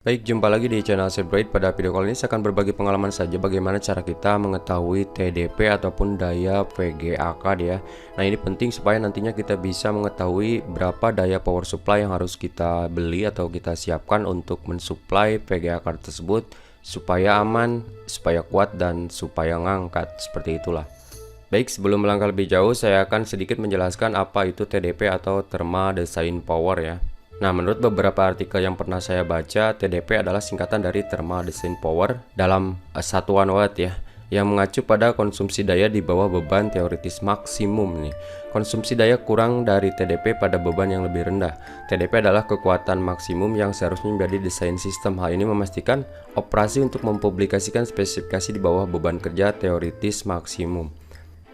Baik, jumpa lagi di channel Celebrate. Pada video kali ini saya akan berbagi pengalaman saja bagaimana cara kita mengetahui TDP ataupun daya VGA card ya. Nah, ini penting supaya nantinya kita bisa mengetahui berapa daya power supply yang harus kita beli atau kita siapkan untuk mensuplai VGA card tersebut supaya aman, supaya kuat, dan supaya ngangkat. Seperti itulah. Baik, sebelum melangkah lebih jauh, saya akan sedikit menjelaskan apa itu TDP atau Thermal Design Power ya. Nah, menurut beberapa artikel yang pernah saya baca, TDP adalah singkatan dari Thermal Design Power dalam satuan watt ya, yang mengacu pada konsumsi daya di bawah beban teoritis maksimum nih. Konsumsi daya kurang dari TDP pada beban yang lebih rendah. TDP adalah kekuatan maksimum yang seharusnya menjadi desain sistem. Hal ini memastikan operasi untuk mempublikasikan spesifikasi di bawah beban kerja teoritis maksimum.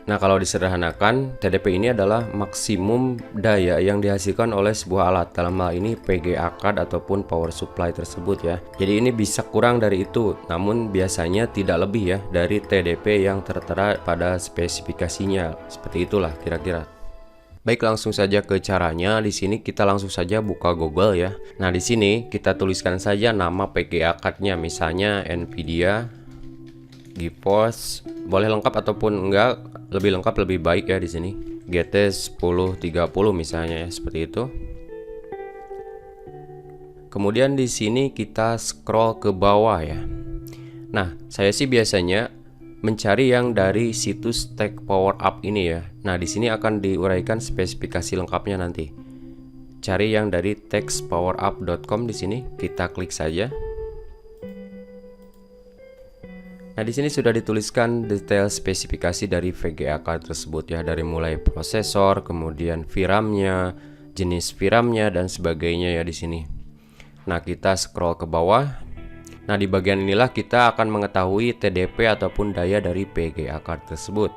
Nah, kalau disederhanakan, TDP ini adalah maksimum daya yang dihasilkan oleh sebuah alat, dalam hal ini VGA card ataupun power supply tersebut ya. Jadi ini bisa kurang dari itu, namun biasanya tidak lebih ya dari TDP yang tertera pada spesifikasinya. Seperti itulah kira-kira. Baik, langsung saja ke caranya. Di sini kita langsung saja buka Google ya. Nah, di sini kita tuliskan saja nama VGA card-nya, misalnya Nvidia GeForce, boleh lengkap ataupun enggak, lebih lengkap lebih baik ya di sini. GT 1030 misalnya ya, seperti itu. Kemudian di sini kita scroll ke bawah ya. Nah, saya sih biasanya mencari yang dari situs Tech Power Up ini ya. Nah, di sini akan diuraikan spesifikasi lengkapnya nanti. Cari yang dari techpowerup.com di sini, kita klik saja. Nah, di sini sudah dituliskan detail spesifikasi dari VGA card tersebut ya, dari mulai prosesor, kemudian VRAM-nya, jenis VRAM-nya dan sebagainya ya di sini. Nah, kita scroll ke bawah. Nah, di bagian inilah kita akan mengetahui TDP ataupun daya dari VGA card tersebut.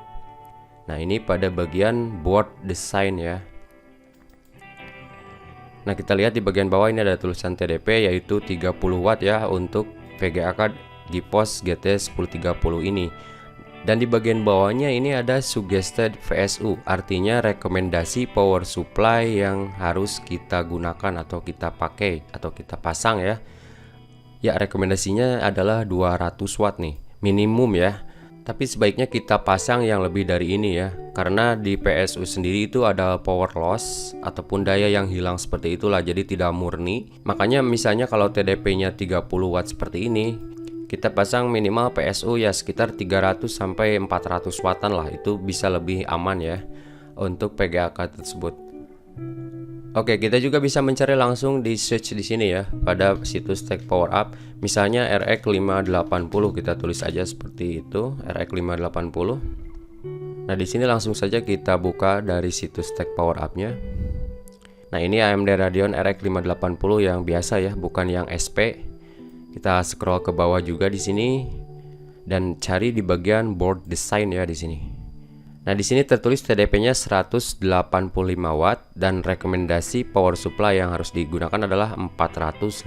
Nah, ini pada bagian board design ya. Nah, kita lihat di bagian bawah ini ada tulisan TDP yaitu 30 watt ya untuk VGA card GeForce GT 1030 ini. Dan di bagian bawahnya ini ada suggested VSU, artinya rekomendasi power supply yang harus kita gunakan atau kita pakai atau kita pasang ya. Ya, rekomendasinya adalah 200 watt nih, minimum ya. Tapi sebaiknya kita pasang yang lebih dari ini ya, karena di PSU sendiri itu ada power loss ataupun daya yang hilang seperti itulah, jadi tidak murni. Makanya misalnya kalau TDP-nya 30 watt seperti ini, kita pasang minimal PSU ya sekitar 300 sampai 400 wattan lah, itu bisa lebih aman ya untuk VGA card tersebut. Oke, kita juga bisa mencari langsung di search di sini ya pada situs Tech Power Up. Misalnya RX 580, kita tulis aja seperti itu, RX 580. Nah, di sini langsung saja kita buka dari situs Tech Power Up-nya. Nah, ini AMD Radeon RX 580 yang biasa ya, bukan yang SP. Kita scroll ke bawah juga di sini dan cari di bagian board design ya di sini. Nah, di sini tertulis TDP-nya 185 watt dan rekomendasi power supply yang harus digunakan adalah 450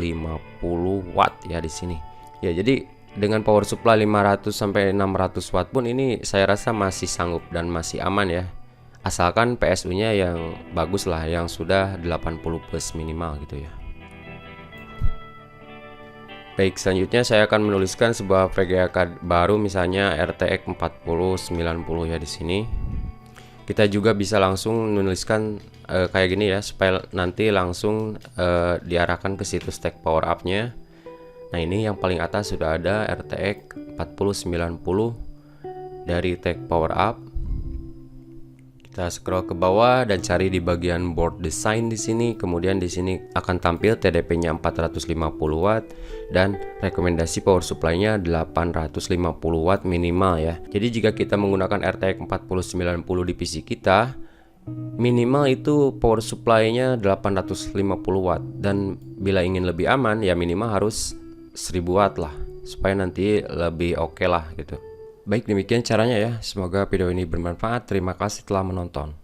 watt ya di sini. Ya, jadi dengan power supply 500 sampai 600 watt pun ini saya rasa masih sanggup dan masih aman ya. Asalkan PSU-nya yang bagus lah, yang sudah 80 plus minimal gitu ya. Baik, selanjutnya saya akan menuliskan sebuah VGA card baru, misalnya RTX 4090 ya di sini. Kita juga bisa langsung menuliskan kayak gini ya, supaya nanti langsung diarahkan ke situs Tech Power Up-nya. Nah, ini yang paling atas sudah ada RTX 4090 dari Tech Power Up. Kita scroll ke bawah dan cari di bagian board design di sini. Kemudian di sini akan tampil TDP-nya 450 watt dan rekomendasi power supply-nya 850 watt minimal ya. Jadi jika kita menggunakan RTX 4090 di PC kita, minimal itu power supply-nya 850 watt, dan bila ingin lebih aman ya minimal harus 1000 watt lah, supaya nanti lebih oke lah gitu. Baik, demikian caranya ya. Semoga video ini bermanfaat. Terima kasih telah menonton.